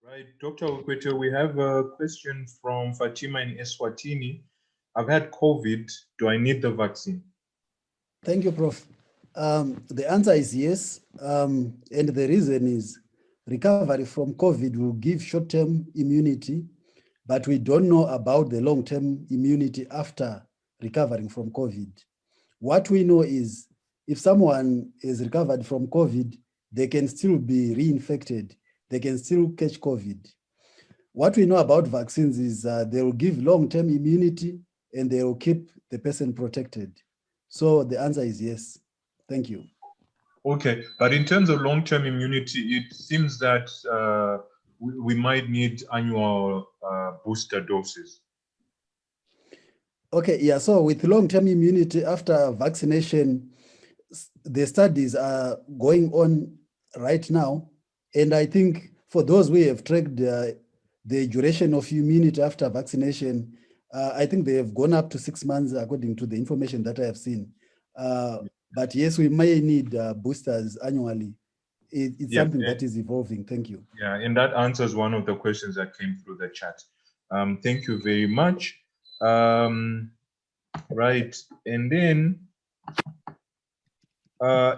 Right, Dr. Okweto, we have a question from Fatima in Eswatini. I've had COVID. Do I need the vaccine? Thank you, Prof. The answer is yes. And the reason is recovery from COVID will give short-term immunity, but we don't know about the long-term immunity after recovering from COVID. What we know is if someone is recovered from COVID, they can still be reinfected. They can still catch COVID. What we know about vaccines is they will give long-term immunity and they will keep the person protected. So the answer is yes. Thank you. Okay, but in terms of long-term immunity, it seems that we might need annual booster doses. Okay, yeah, so with long-term immunity after vaccination, the studies are going on right now. And I think for those we have tracked the duration of immunity after vaccination, I think they have gone up to 6 months according to the information that I have seen. But yes, we may need boosters annually. It's something that is evolving. Thank you. Yeah, and that answers one of the questions that came through the chat. Thank you very much. Right, and then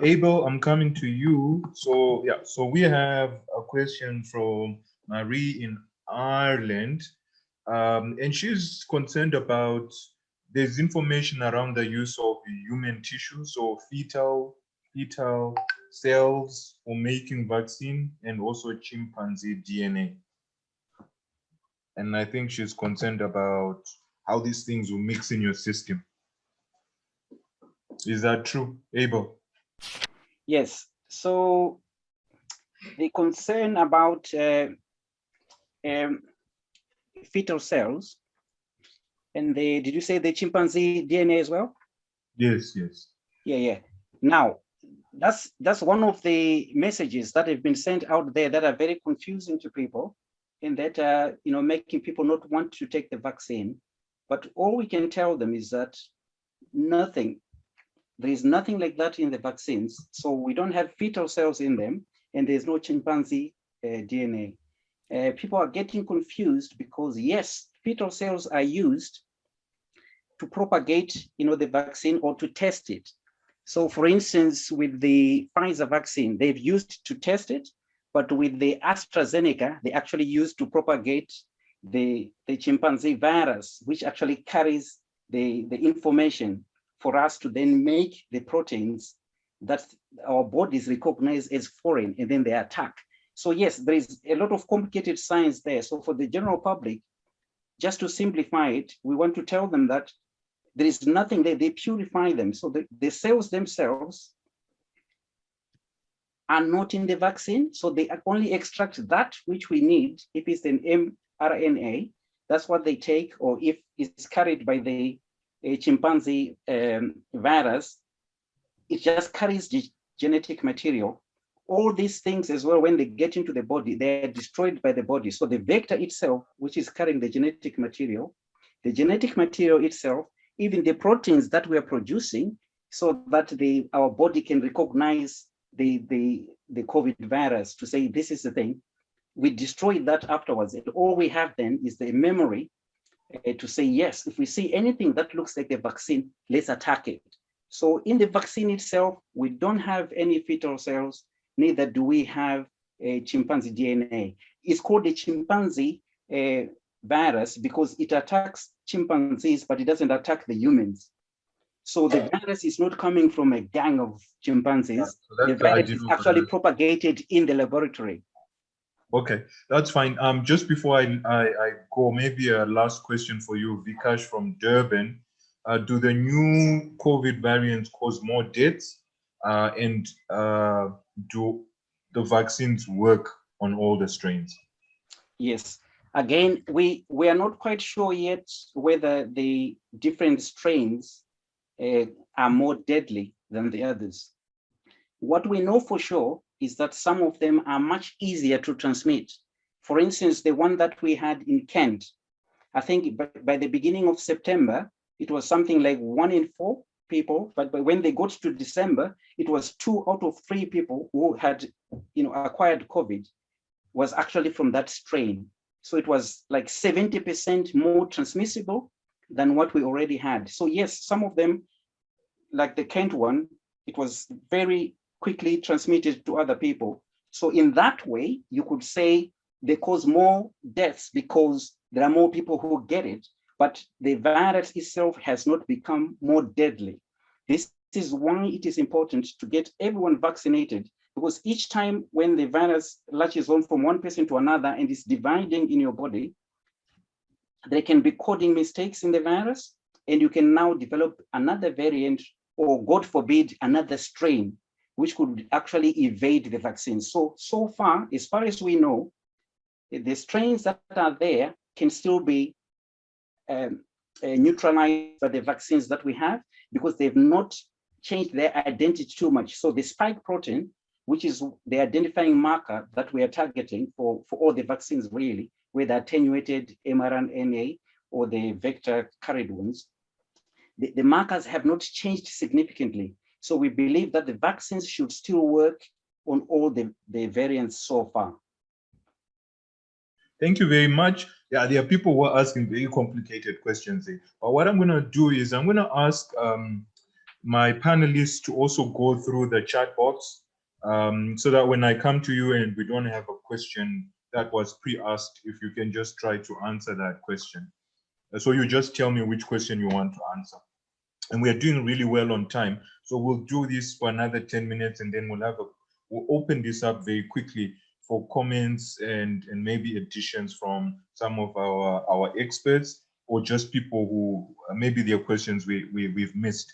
Abel, I'm coming to you. So yeah, so we have a question from Marie in Ireland, and she's concerned about there's information around the use of human tissue, so fetal cells for making vaccine, and also chimpanzee DNA. And I think she's concerned about how these things will mix in your system. Is that true, Abel? Yes. So the concern about fetal cells, and did you say the chimpanzee DNA as well? Yes, yes. Yeah. Now, that's one of the messages that have been sent out there that are very confusing to people, and that making people not want to take the vaccine. But all we can tell them is that there is nothing like that in the vaccines. So we don't have fetal cells in them, and there's no chimpanzee DNA. People are getting confused because yes, fetal cells are used to propagate, the vaccine or to test it. So for instance, with the Pfizer vaccine, they've used to test it, but with the AstraZeneca, they actually used to propagate the chimpanzee virus, which actually carries the information for us to then make the proteins that our bodies recognize as foreign, and then they attack. So yes, there is a lot of complicated science there. So for the general public, just to simplify it, we want to tell them that there is nothing there, they purify them. So the cells themselves are not in the vaccine. So they only extract that which we need. If it's an mRNA, that's what they take, or if it's carried by the chimpanzee virus, it just carries the genetic material. All these things as well, when they get into the body, they're destroyed by the body. So the vector itself, which is carrying the genetic material itself, even the proteins that we are producing, so that our body can recognize the COVID virus to say this is the thing, we destroy that afterwards. And all we have then is the memory to say, yes, if we see anything that looks like a vaccine, let's attack it. So in the vaccine itself, we don't have any fetal cells, neither do we have a chimpanzee DNA. It's called a chimpanzee virus because it attacks chimpanzees, but it doesn't attack the humans. So the virus is not coming from a gang of chimpanzees. Yeah, so the virus is actually propagated in the laboratory. Okay, that's fine. Just before I go, maybe a last question for you, Vikash from Durban. Do the new COVID variants cause more deaths? And do the vaccines work on all the strains? Yes. Again, we are not quite sure yet whether the different strains are more deadly than the others. What we know for sure is that some of them are much easier to transmit. For instance, the one that we had in Kent, I think by the beginning of September, it was something like 1 in 4 people, but when they got to December, it was 2 out of 3 people who had acquired COVID was actually from that strain. So it was like 70% more transmissible than what we already had. So yes, some of them, like the Kent one, it was very quickly transmitted to other people. So in that way, you could say they cause more deaths because there are more people who get it, but the virus itself has not become more deadly. This is why it is important to get everyone vaccinated, because each time when the virus latches on from one person to another and is dividing in your body, there can be coding mistakes in the virus, and you can now develop another variant, or God forbid, another strain, which could actually evade the vaccine. So far as we know, the strains that are there can still be neutralized by the vaccines that we have, because they've not changed their identity too much. So the spike protein, which is the identifying marker that we are targeting for all the vaccines really, whether attenuated mRNA or the vector carried ones, the markers have not changed significantly. So we believe that the vaccines should still work on all the variants so far. Thank you very much. Yeah, there are people who are asking very complicated questions here. But what I'm going to do is I'm going to ask my panelists to also go through the chat box so that when I come to you and we don't have a question that was pre-asked, if you can just try to answer that question. So you just tell me which question you want to answer. And we are doing really well on time. So we'll do this for another 10 minutes and then we'll open this up very quickly for comments and maybe additions from some of our experts, or just people who maybe their questions we've missed.